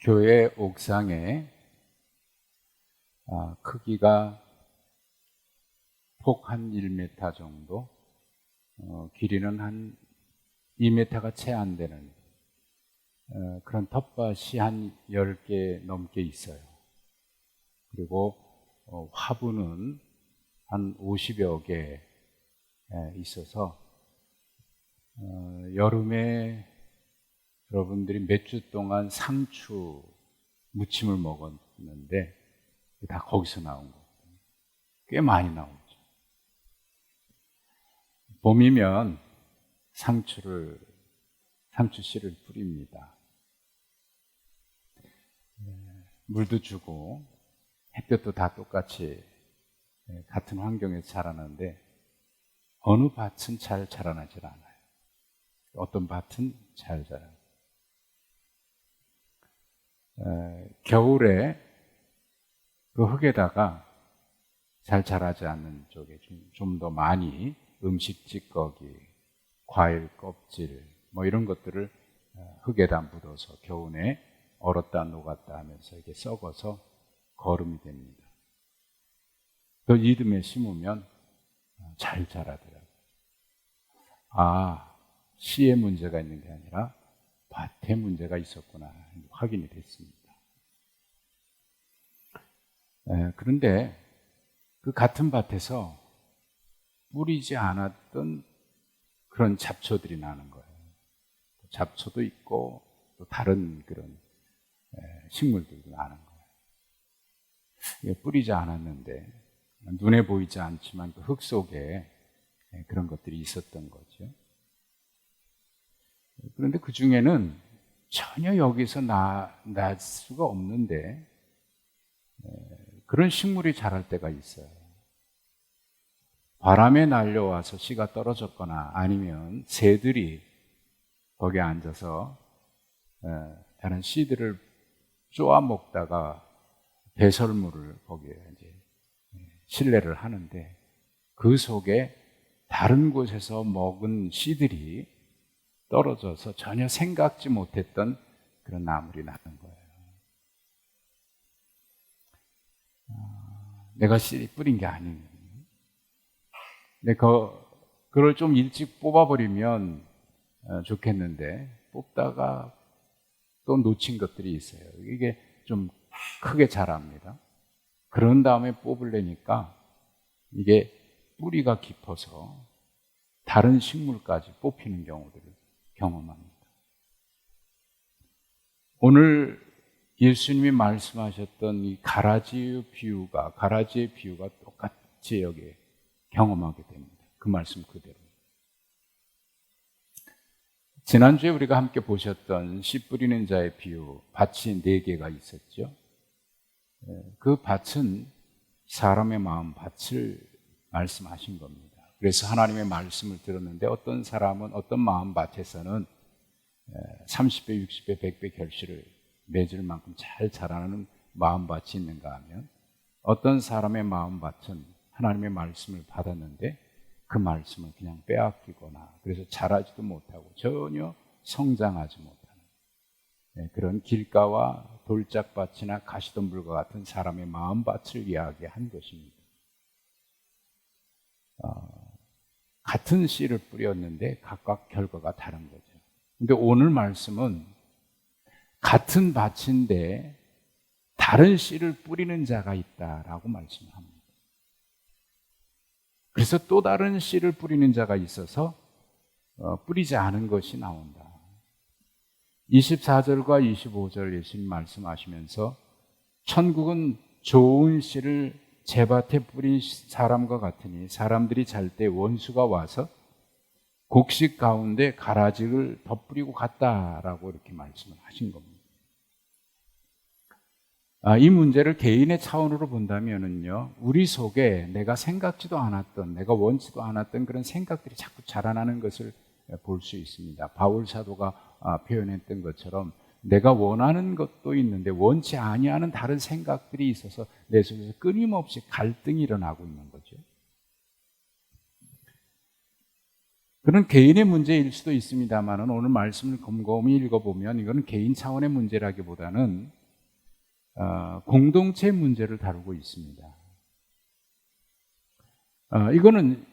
교회 옥상에 크기가 폭 한 1m 정도, 길이는 한 2m가 채 안 되는 그런 텃밭이 한 10개 넘게 있어요. 그리고 화분은 한 50여 개 있어서 여름에 여러분들이 몇 주 동안 상추 무침을 먹었는데 다 거기서 나온 거예요. 꽤 많이 나오죠. 봄이면 상추씨를 뿌립니다. 물도 주고 햇볕도 다 똑같이 같은 환경에서 자라는데 어느 밭은 잘 자라나질 않아요. 어떤 밭은 잘 자라요. 겨울에 그 흙에다가 잘 자라지 않는 쪽에 좀 더 많이 음식 찌꺼기, 과일 껍질 뭐 이런 것들을 흙에다 묻어서 겨우내 얼었다 녹았다 하면서 이게 썩어서 거름이 됩니다. 그 이듬해 심으면 잘 자라더라고요. 씨에 문제가 있는 게 아니라 밭에 문제가 있었구나 확인이 됐습니다. 그런데 그 같은 밭에서 뿌리지 않았던 그런 잡초들이 나는 거예요. 잡초도 있고 또 다른 그런 식물들도 나는 거예요. 뿌리지 않았는데 눈에 보이지 않지만 그 흙 속에 그런 것들이 있었던 거죠. 그런데 그 중에는 전혀 여기서 날 수가 없는데 그런 식물이 자랄 때가 있어요. 바람에 날려와서 씨가 떨어졌거나 아니면 새들이 거기에 앉아서 다른 씨들을 쪼아 먹다가 배설물을 거기에 이제 실내를 하는데 그 속에 다른 곳에서 먹은 씨들이 떨어져서 전혀 생각지 못했던 그런 나물이 나는 거예요. 내가 씨 뿌린 게 아닌. 근데 그걸 좀 일찍 뽑아버리면 좋겠는데 뽑다가 또 놓친 것들이 있어요. 이게 좀 크게 자랍니다. 그런 다음에 뽑으려니까 이게 뿌리가 깊어서 다른 식물까지 뽑히는 경우들을 경험합니다. 오늘 예수님이 말씀하셨던 이 가라지의 비유가 똑같이 여기에 경험하게 됩니다. 그 말씀 그대로. 지난주에 우리가 함께 보셨던 씨 뿌리는 자의 비유, 밭이 4개가 있었죠. 그 밭은 사람의 마음 밭을 말씀하신 겁니다. 그래서 하나님의 말씀을 들었는데 어떤 사람은 어떤 마음 밭에서는 30배, 60배, 100배 결실을 맺을 만큼 잘 자라는 마음 밭이 있는가 하면 어떤 사람의 마음 밭은 하나님의 말씀을 받았는데 그 말씀을 그냥 빼앗기거나 그래서 자라지도 못하고 전혀 성장하지 못하는 그런 길가와 돌짝밭이나 가시덤불과 같은 사람의 마음밭을 이야기한 것입니다. 같은 씨를 뿌렸는데 각각 결과가 다른 거죠. 근데 오늘 말씀은 같은 밭인데 다른 씨를 뿌리는 자가 있다라고 말씀합니다. 그래서 또 다른 씨를 뿌리는 자가 있어서 뿌리지 않은 것이 나온다. 24절과 25절 예수님 말씀하시면서 천국은 좋은 씨를 제 밭에 뿌린 사람과 같으니 사람들이 잘 때 원수가 와서 곡식 가운데 가라지를 덧뿌리고 갔다라고 이렇게 말씀을 하신 겁니다. 이 문제를 개인의 차원으로 본다면은요, 우리 속에 내가 생각지도 않았던, 내가 원치도 않았던 그런 생각들이 자꾸 자라나는 것을 볼 수 있습니다. 바울 사도가 표현했던 것처럼 내가 원하는 것도 있는데 원치 아니하는 다른 생각들이 있어서 내 속에서 끊임없이 갈등이 일어나고 있는 거죠. 그런 개인의 문제일 수도 있습니다만 오늘 말씀을 곰곰이 읽어보면 이거는 개인 차원의 문제라기보다는 공동체 문제를 다루고 있습니다. 이거는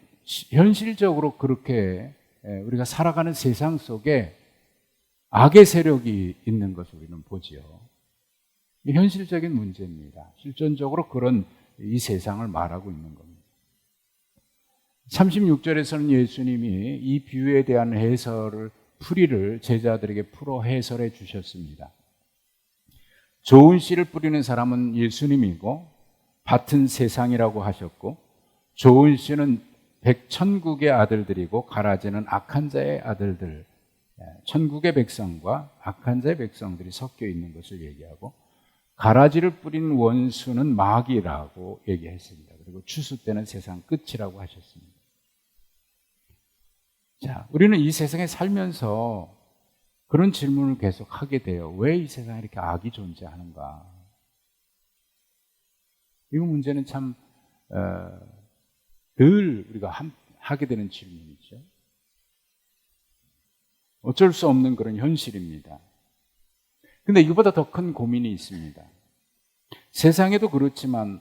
현실적으로 그렇게 우리가 살아가는 세상 속에 악의 세력이 있는 것을 우리는 보지요. 현실적인 문제입니다. 실존적으로 그런 이 세상을 말하고 있는 겁니다. 36절에서는 예수님이 이 비유에 대한 풀이를 제자들에게 풀어 해설해 주셨습니다. 좋은 씨를 뿌리는 사람은 예수님이고 밭은 세상이라고 하셨고, 좋은 씨는 천국의 아들들이고 가라지는 악한 자의 아들들, 천국의 백성과 악한 자의 백성들이 섞여 있는 것을 얘기하고, 가라지를 뿌린 원수는 마귀라고 얘기했습니다. 그리고 추수 때는 세상 끝이라고 하셨습니다. 자, 우리는 이 세상에 살면서 그런 질문을 계속 하게 돼요. 왜 이 세상에 이렇게 악이 존재하는가? 이 문제는 참 늘 우리가 하게 되는 질문이죠. 어쩔 수 없는 그런 현실입니다. 근데 이거보다 더 큰 고민이 있습니다. 세상에도 그렇지만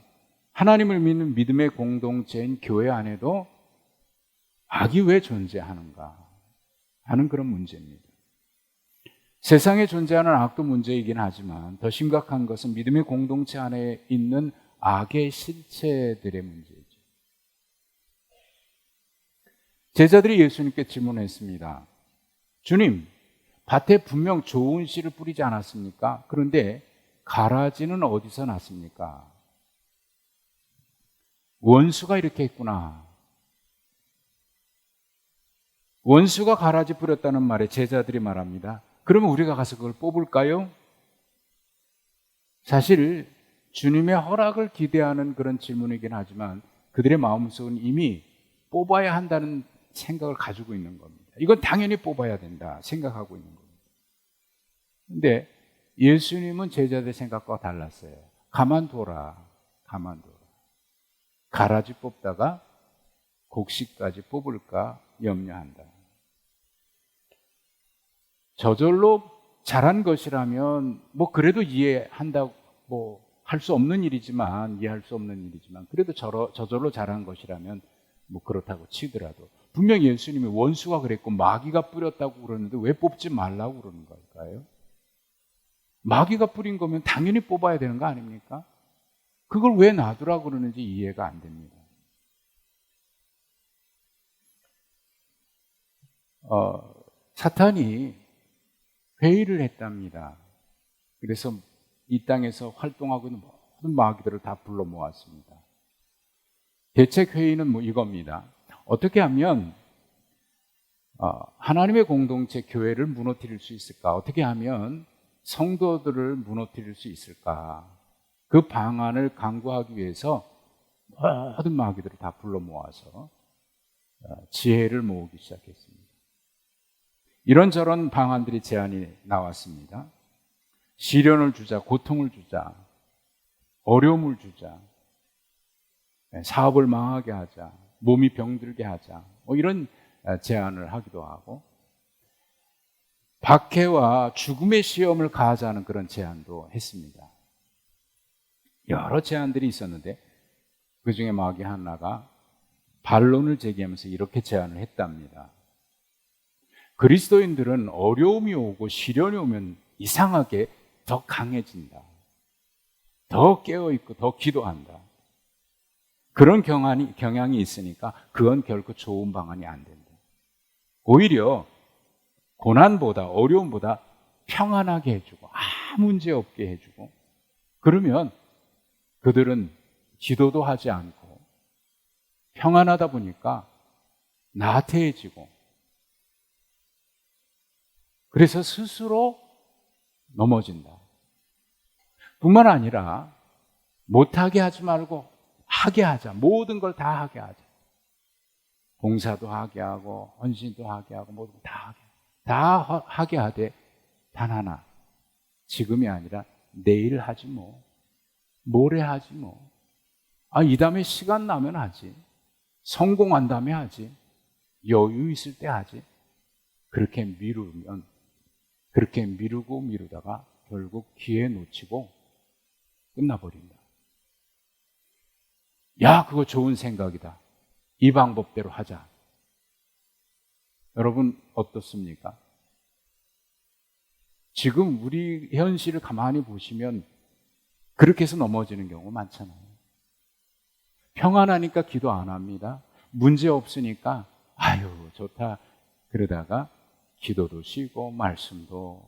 하나님을 믿는 믿음의 공동체인 교회 안에도 악이 왜 존재하는가 하는 그런 문제입니다. 세상에 존재하는 악도 문제이긴 하지만 더 심각한 것은 믿음의 공동체 안에 있는 악의 실체들의 문제이죠. 제자들이 예수님께 질문했습니다. 주님, 밭에 분명 좋은 씨를 뿌리지 않았습니까? 그런데 가라지는 어디서 났습니까? 원수가 이렇게 했구나. 원수가 가라지 뿌렸다는 말에 제자들이 말합니다. 그러면 우리가 가서 그걸 뽑을까요? 사실 주님의 허락을 기대하는 그런 질문이긴 하지만 그들의 마음속은 이미 뽑아야 한다는 생각을 가지고 있는 겁니다. 이건 당연히 뽑아야 된다 생각하고 있는 겁니다. 그런데 예수님은 제자들의 생각과 달랐어요. 가만둬라. 가라지 뽑다가 곡식까지 뽑을까 염려한다. 저절로 자란 것이라면 그래도 이해한다고 할 수 없는 일이지만 이해할 수 없는 일이지만 그래도 저절로 자란 것이라면 그렇다고 치더라도 분명히 예수님이 원수가 그랬고 마귀가 뿌렸다고 그러는데 왜 뽑지 말라고 그러는 걸까요? 마귀가 뿌린 거면 당연히 뽑아야 되는 거 아닙니까? 그걸 왜 놔두라고 그러는지 이해가 안 됩니다. 사탄이 회의를 했답니다. 그래서 이 땅에서 활동하고 있는 모든 마귀들을 다 불러 모았습니다. 대책 회의는 이겁니다. 어떻게 하면 하나님의 공동체 교회를 무너뜨릴 수 있을까? 어떻게 하면 성도들을 무너뜨릴 수 있을까? 그 방안을 강구하기 위해서 모든 마귀들을 다 불러 모아서 지혜를 모으기 시작했습니다. 이런저런 방안들이 제안이 나왔습니다. 시련을 주자, 고통을 주자, 어려움을 주자, 사업을 망하게 하자, 몸이 병들게 하자, 이런 제안을 하기도 하고, 박해와 죽음의 시험을 가하자는 그런 제안도 했습니다. 여러 제안들이 있었는데 그 중에 마귀 하나가 반론을 제기하면서 이렇게 제안을 했답니다. 그리스도인들은 어려움이 오고 시련이 오면 이상하게 더 강해진다. 더 깨어있고 더 기도한다. 그런 경향이 있으니까 그건 결코 좋은 방안이 안 된다. 오히려 고난보다 어려움보다 평안하게 해주고 아무 문제 없게 해주고 그러면 그들은 기도도 하지 않고 평안하다 보니까 나태해지고 그래서 스스로 넘어진다. 뿐만 아니라 못하게 하지 말고 하게 하자. 모든 걸 다 하게 하자. 봉사도 하게 하고 헌신도 하게 하고 모든 걸 다 하게 하되 단 하나 지금이 아니라 내일 하지 모레 하지 이 다음에 시간 나면 하지. 성공한 다음에 하지. 여유 있을 때 하지. 그렇게 미루면, 그렇게 미루고 미루다가 결국 기회 놓치고 끝나버린다. 야, 그거 좋은 생각이다. 이 방법대로 하자. 여러분 어떻습니까? 지금 우리 현실을 가만히 보시면 그렇게 해서 넘어지는 경우 많잖아요. 평안하니까 기도 안 합니다. 문제 없으니까 아유 좋다 그러다가 기도도 쉬고 말씀도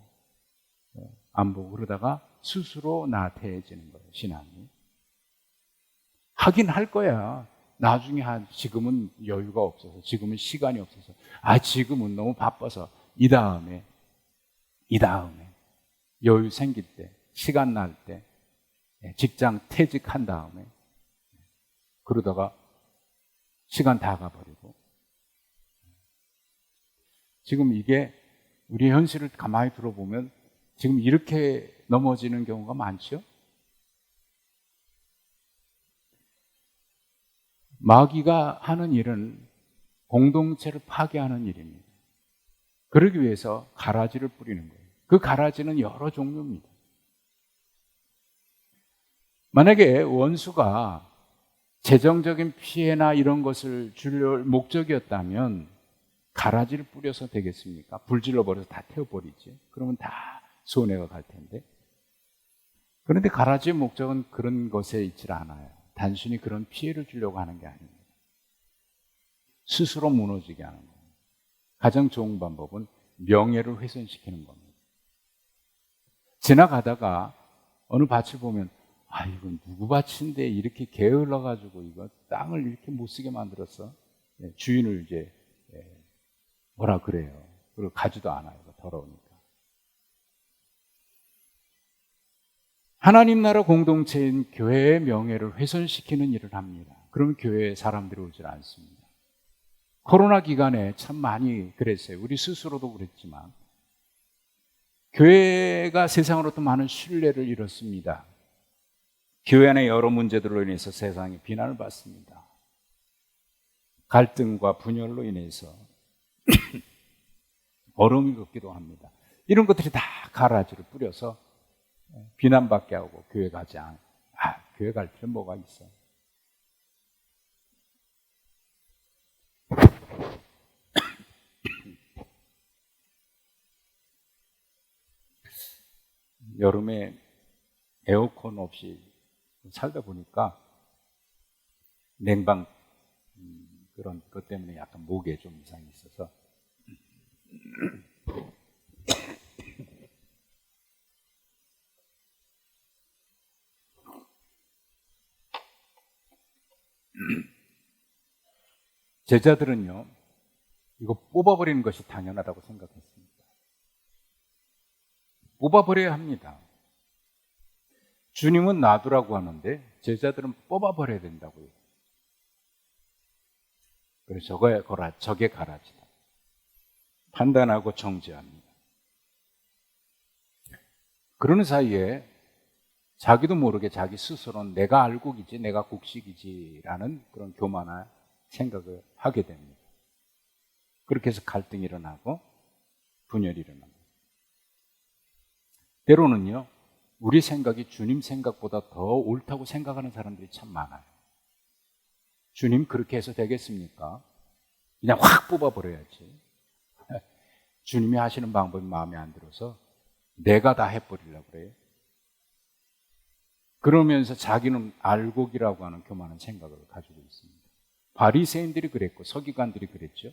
안 보고 그러다가 스스로 나태해지는 거예요. 신앙이. 하긴 할 거야. 나중에 지금은 여유가 없어서, 지금은 시간이 없어서, 지금은 너무 바빠서 이 다음에 여유 생길 때, 시간 날 때, 직장 퇴직한 다음에 그러다가 시간 다 가버리고. 지금 이게 우리 현실을 가만히 들어보면 지금 이렇게 넘어지는 경우가 많죠? 마귀가 하는 일은 공동체를 파괴하는 일입니다. 그러기 위해서 가라지를 뿌리는 거예요. 그 가라지는 여러 종류입니다. 만약에 원수가 재정적인 피해나 이런 것을 줄 목적이었다면 가라지를 뿌려서 되겠습니까? 불질러 버려서 다 태워버리지. 그러면 다 손해가 갈 텐데. 그런데 가라지의 목적은 그런 것에 있질 않아요. 단순히 그런 피해를 주려고 하는 게 아닙니다. 스스로 무너지게 하는 거예요. 가장 좋은 방법은 명예를 훼손시키는 겁니다. 지나가다가 어느 밭을 보면 이건 누구 밭인데 이렇게 게을러가지고 이거 땅을 이렇게 못 쓰게 만들었어? 주인을 이제 뭐라 그래요. 그리고 가지도 않아요. 더러우니까. 하나님 나라 공동체인 교회의 명예를 훼손시키는 일을 합니다. 그러면 교회에 사람들이 오질 않습니다. 코로나 기간에 참 많이 그랬어요. 우리 스스로도 그랬지만 교회가 세상으로부터 많은 신뢰를 잃었습니다. 교회 안의 여러 문제들로 인해서 세상이 비난을 받습니다. 갈등과 분열로 인해서 어려움이 걷기도 합니다. 이런 것들이 다 가라지를 뿌려서 비난받게 하고 교회 가지 않아. 교회 갈 필요는 뭐가 있어? 여름에 에어컨 없이 살다 보니까 냉방 그런 것 때문에 약간 목에 좀 이상이 있어서 제자들은요 이거 뽑아버리는 것이 당연하다고 생각했습니다. 뽑아버려야 합니다. 주님은 놔두라고 하는데 제자들은 뽑아버려야 된다고요. 그래서 저게 가라지다. 판단하고 정죄합니다. 그러는 사이에 자기도 모르게 자기 스스로는 내가 알곡이지 내가 곡식이지라는 그런 교만한 생각을 하게 됩니다. 그렇게 해서 갈등이 일어나고 분열이 일어납니다. 때로는요 우리 생각이 주님 생각보다 더 옳다고 생각하는 사람들이 참 많아요. 주님 그렇게 해서 되겠습니까? 그냥 확 뽑아버려야지. 주님이 하시는 방법이 마음에 안 들어서 내가 다 해버리려고 그래요. 그러면서 자기는 알곡이라고 하는 교만한 생각을 가지고 있습니다. 바리새인들이 그랬고 서기관들이 그랬죠.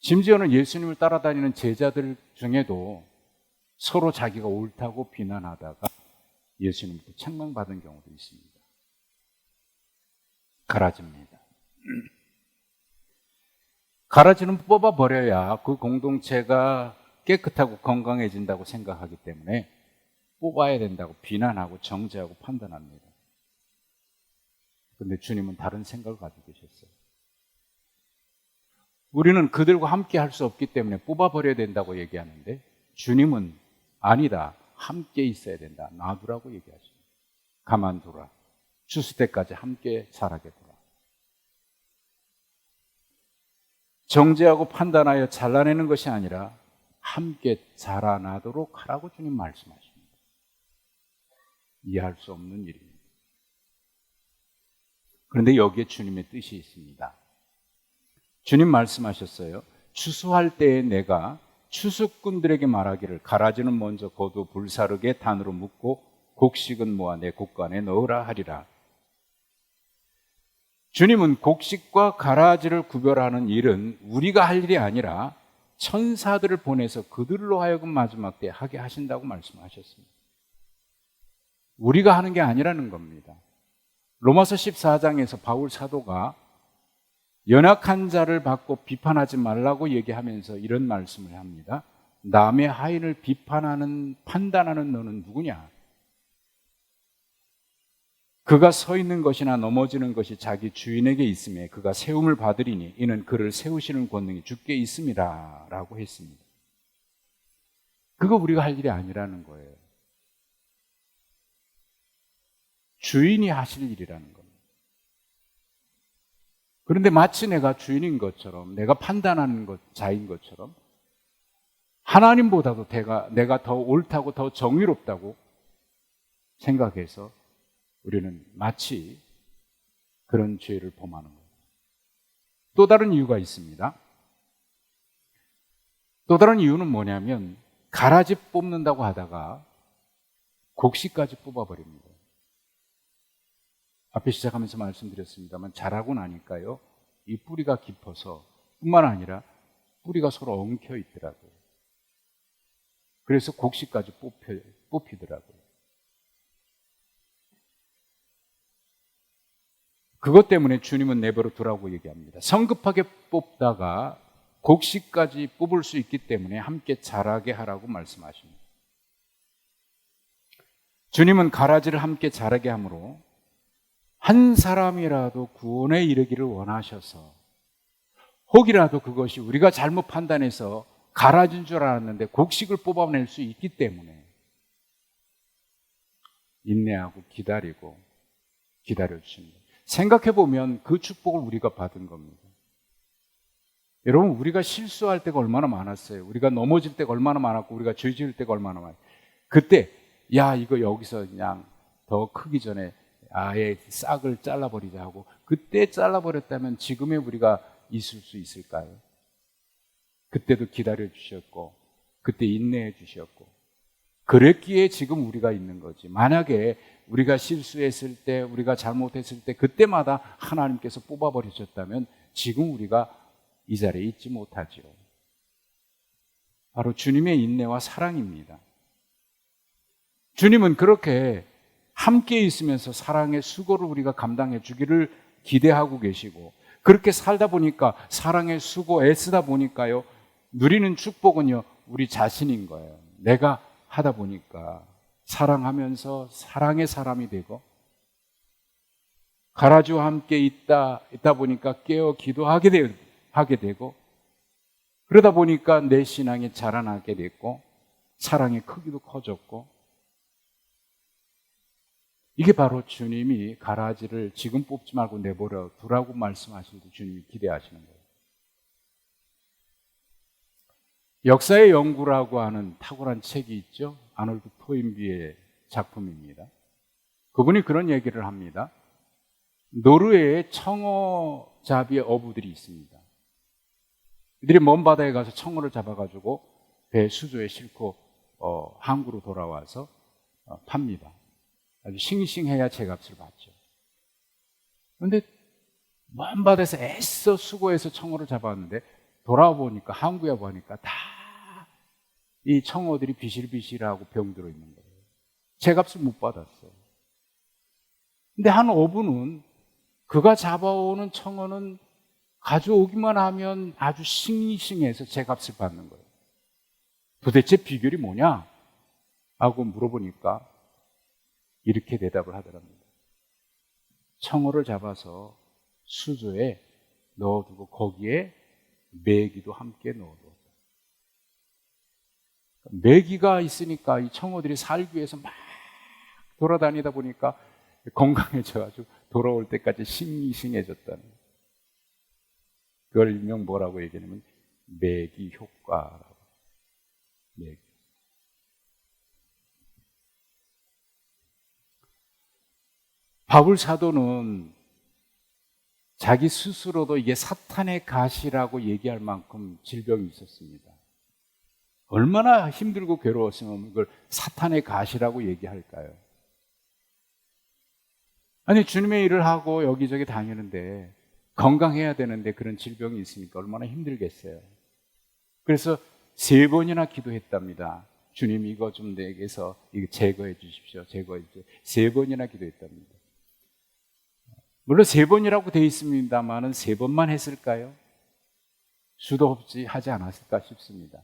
심지어는 예수님을 따라다니는 제자들 중에도 서로 자기가 옳다고 비난하다가 예수님께 책망받은 경우도 있습니다. 가라집니다. 가라지는 뽑아버려야 그 공동체가 깨끗하고 건강해진다고 생각하기 때문에 뽑아야 된다고 비난하고 정죄하고 판단합니다. 그런데 주님은 다른 생각을 가지고 계셨어요. 우리는 그들과 함께 할 수 없기 때문에 뽑아버려야 된다고 얘기하는데 주님은 아니다. 함께 있어야 된다. 놔두라고 얘기하십니다. 가만두라. 추수 때까지 함께 자라게 두라. 정죄하고 판단하여 잘라내는 것이 아니라 함께 자라나도록 하라고 주님 말씀하십니다. 이해할 수 없는 일입니다. 그런데 여기에 주님의 뜻이 있습니다. 주님 말씀하셨어요. 추수할 때에 내가 추수꾼들에게 말하기를 가라지는 먼저 거두 불사르게 단으로 묶고 곡식은 모아 내 곡간에 넣으라 하리라. 주님은 곡식과 가라지를 구별하는 일은 우리가 할 일이 아니라 천사들을 보내서 그들로 하여금 마지막 때 하게 하신다고 말씀하셨습니다. 우리가 하는 게 아니라는 겁니다. 로마서 14장에서 바울 사도가 연약한 자를 받고 비판하지 말라고 얘기하면서 이런 말씀을 합니다. 남의 하인을 비판하는, 판단하는 너는 누구냐? 그가 서 있는 것이나 넘어지는 것이 자기 주인에게 있음에 그가 세움을 받으리니 이는 그를 세우시는 권능이 주께 있음이라 라고 했습니다. 그거 우리가 할 일이 아니라는 거예요. 주인이 하실 일이라는 겁니다. 그런데 마치 내가 주인인 것처럼, 내가 판단하는 자인 것처럼 하나님보다도 내가 더 옳다고 더 정의롭다고 생각해서 우리는 마치 그런 죄를 범하는 거예요. 또 다른 이유가 있습니다. 또 다른 이유는 뭐냐면 가라지 뽑는다고 하다가 곡식까지 뽑아버립니다. 앞에 시작하면서 말씀드렸습니다만 자라고 나니까요, 이 뿌리가 깊어서 뿐만 아니라 뿌리가 서로 엉켜 있더라고요. 그래서 곡식까지 뽑히더라고요. 그것 때문에 주님은 내버려 두라고 얘기합니다. 성급하게 뽑다가 곡식까지 뽑을 수 있기 때문에 함께 자라게 하라고 말씀하십니다. 주님은 가라지를 함께 자라게 함으로 한 사람이라도 구원에 이르기를 원하셔서 혹이라도 그것이 우리가 잘못 판단해서 가라진 줄 알았는데 곡식을 뽑아낼 수 있기 때문에 인내하고 기다리고 기다려주시는 거예요. 생각해보면 그 축복을 우리가 받은 겁니다. 여러분, 우리가 실수할 때가 얼마나 많았어요. 우리가 넘어질 때가 얼마나 많았고 우리가 죄 지을 때가 얼마나 많았어요. 그때 야, 이거 여기서 그냥 더 크기 전에 아예 싹을 잘라버리자 하고 그때 잘라버렸다면 지금의 우리가 있을 수 있을까요? 그때도 기다려 주셨고 그때 인내해 주셨고 그랬기에 지금 우리가 있는 거지. 만약에 우리가 실수했을 때, 우리가 잘못했을 때 그때마다 하나님께서 뽑아버리셨다면 지금 우리가 이 자리에 있지 못하지요. 바로 주님의 인내와 사랑입니다. 주님은 그렇게 함께 있으면서 사랑의 수고를 우리가 감당해 주기를 기대하고 계시고 그렇게 살다 보니까 사랑의 수고 애쓰다 보니까요, 누리는 축복은요 우리 자신인 거예요. 내가 하다 보니까 사랑하면서 사랑의 사람이 되고 가라지와 함께 있다 보니까 깨어 기도하게 되고 그러다 보니까 내 신앙이 자라나게 됐고 사랑의 크기도 커졌고 이게 바로 주님이 가라지를 지금 뽑지 말고 내버려 두라고 말씀하실 때 주님이 기대하시는 거예요. 역사의 연구라고 하는 탁월한 책이 있죠. 아놀드 토인비의 작품입니다. 그분이 그런 얘기를 합니다. 노르웨이에 청어잡이의 어부들이 있습니다. 이들이 먼 바다에 가서 청어를 잡아가지고 배 수조에 싣고 항구로 돌아와서 팝니다. 아주 싱싱해야 제값을 받죠. 그런데 먼 바다에서 애써 수고해서 청어를 잡았는데 돌아와 보니까 항구에 보니까 다 이 청어들이 비실비실하고 병들어 있는 거예요. 제값을 못 받았어요. 근데 한 어부는 그가 잡아오는 청어는 가져오기만 하면 아주 싱싱해서 제값을 받는 거예요. 도대체 비결이 뭐냐? 하고 물어보니까 이렇게 대답을 하더랍니다. 청어를 잡아서 수조에 넣어두고 거기에 메기도 함께 넣어두었다. 메기가 있으니까 이 청어들이 살기 위해서 막 돌아다니다 보니까 건강해져가지고 돌아올 때까지 싱싱해졌다는 거예요. 그걸 일명 뭐라고 얘기하냐면 매기 효과라고. 매기. 바울 사도는 자기 스스로도 이게 사탄의 가시라고 얘기할 만큼 질병이 있었습니다. 얼마나 힘들고 괴로웠으면 이걸 사탄의 가시라고 얘기할까요? 아니, 주님의 일을 하고 여기저기 다니는데 건강해야 되는데 그런 질병이 있으니까 얼마나 힘들겠어요. 그래서 3번이나 기도했답니다. 주님, 이거 좀 내게서 이거 제거해 주십시오. 제거해 주십시오. 3번이나 기도했답니다. 물론 3번이라고 되어 있습니다만은 3번만 했을까요? 수도 없이 하지 않았을까 싶습니다.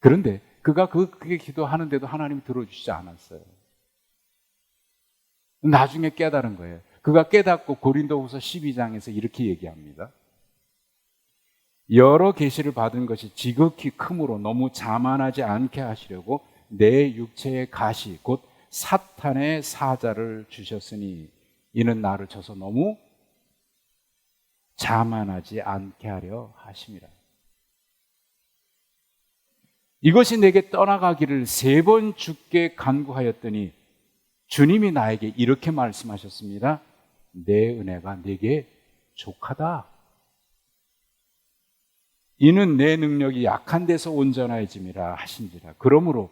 그런데 그가 그게 기도하는데도 하나님이 들어주시지 않았어요. 나중에 깨달은 거예요. 그가 깨닫고 고린도후서 12장에서 이렇게 얘기합니다. 여러 계시를 받은 것이 지극히 크므로 너무 자만하지 않게 하시려고 내 육체의 가시 곧 사탄의 사자를 주셨으니 이는 나를 쳐서 너무 자만하지 않게 하려 하심이라. 이것이 내게 떠나가기를 3번 주께 간구하였더니 주님이 나에게 이렇게 말씀하셨습니다. 내 은혜가 내게 족하다. 이는 내 능력이 약한 데서 온전해짐이라 하신지라. 그러므로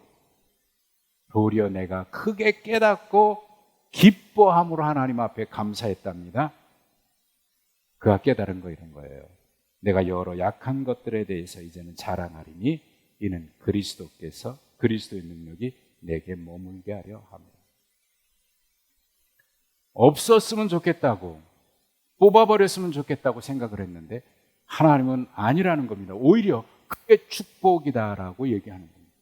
도리어 내가 크게 깨닫고 기뻐함으로 하나님 앞에 감사했답니다. 그가 깨달은 거 이런 거예요. 내가 여러 약한 것들에 대해서 이제는 자랑하리니 이는 그리스도께서 그리스도의 능력이 내게 머물게 하려 합니다. 없었으면 좋겠다고, 뽑아버렸으면 좋겠다고 생각을 했는데 하나님은 아니라는 겁니다. 오히려 그게 축복이다라고 얘기하는 겁니다.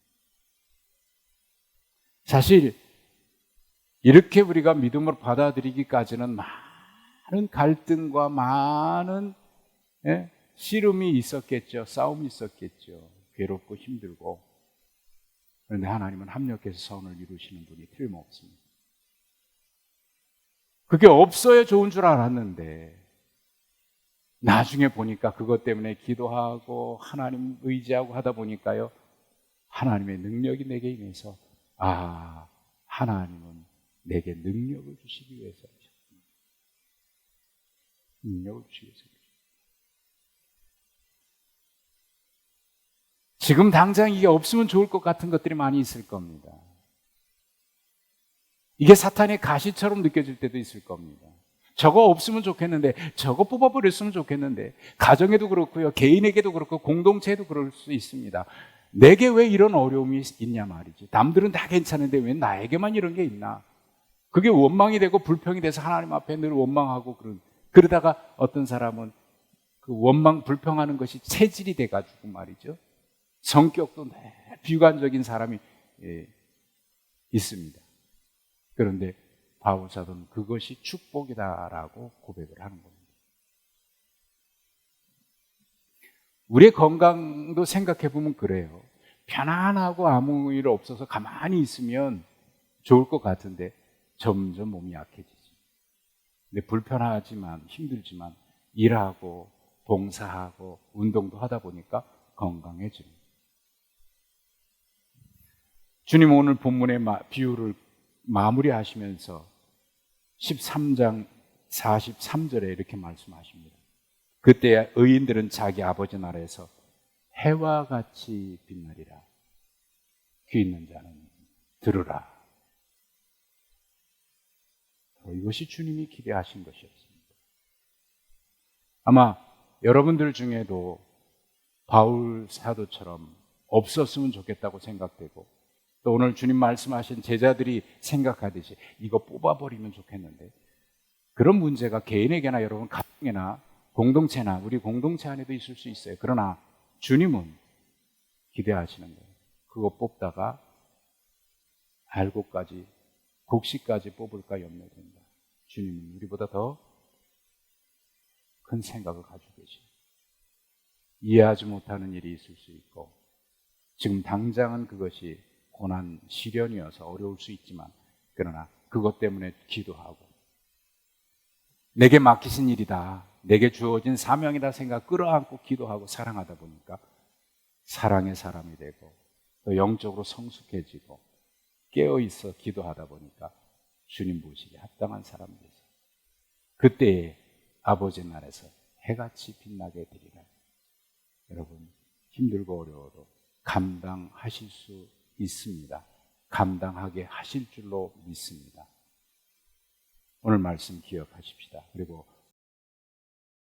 사실 이렇게 우리가 믿음으로 받아들이기까지는 많은 갈등과 많은 씨름이 있었겠죠. 싸움이 있었겠죠. 괴롭고 힘들고. 그런데 하나님은 합력해서 선을 이루시는 분이 틀림없습니다. 그게 없어야 좋은 줄 알았는데 나중에 보니까 그것 때문에 기도하고 하나님 의지하고 하다 보니까요, 하나님의 능력이 내게 임해서 하나님은 내게 능력을 주시기 위해서 하셨습니다. 능력을 주시기 위해서. 지금 당장 이게 없으면 좋을 것 같은 것들이 많이 있을 겁니다. 이게 사탄의 가시처럼 느껴질 때도 있을 겁니다. 저거 없으면 좋겠는데, 저거 뽑아버렸으면 좋겠는데, 가정에도 그렇고요, 개인에게도 그렇고, 공동체에도 그럴 수 있습니다. 내게 왜 이런 어려움이 있냐 말이지. 남들은 다 괜찮은데 왜 나에게만 이런 게 있나? 그게 원망이 되고 불평이 돼서 하나님 앞에 늘 원망하고 그러다가 어떤 사람은 그 원망, 불평하는 것이 체질이 돼가지고 말이죠. 성격도 비관적인 사람이 있습니다. 그런데 바울 사도는 그것이 축복이다라고 고백을 하는 겁니다. 우리의 건강도 생각해 보면 그래요. 편안하고 아무 일 없어서 가만히 있으면 좋을 것 같은데 점점 몸이 약해지지. 근데 불편하지만 힘들지만 일하고 봉사하고 운동도 하다 보니까 건강해집니다. 주님 오늘 본문의 비유를 마무리하시면서 13장 43절에 이렇게 말씀하십니다. 그때 의인들은 자기 아버지 나라에서 해와 같이 빛나리라. 귀 있는 자는 들으라. 이것이 주님이 기대하신 것이었습니다. 아마 여러분들 중에도 바울 사도처럼 없었으면 좋겠다고 생각되고, 또 오늘 주님 말씀하신 제자들이 생각하듯이 이거 뽑아버리면 좋겠는데, 그런 문제가 개인에게나 여러분 가정에나 공동체나 우리 공동체 안에도 있을 수 있어요. 그러나 주님은 기대하시는 거예요. 그거 뽑다가 알고까지 곡식까지 뽑을까 염려된다. 주님은 우리보다 더 큰 생각을 가지고 계셔요. 이해하지 못하는 일이 있을 수 있고, 지금 당장은 그것이 고난, 시련이어서 어려울 수 있지만, 그러나 그것 때문에 기도하고 내게 맡기신 일이다. 내게 주어진 사명이다 생각 끌어안고 기도하고 사랑하다 보니까 사랑의 사람이 되고 또 영적으로 성숙해지고 깨어있어 기도하다 보니까 주님 보시기에 합당한 사람이 되죠. 그때에 아버지 나라에서 해같이 빛나게 되리라. 여러분, 힘들고 어려워도 감당하실 수 있습니다. 감당하게 하실 줄로 믿습니다. 오늘 말씀 기억하십시다. 그리고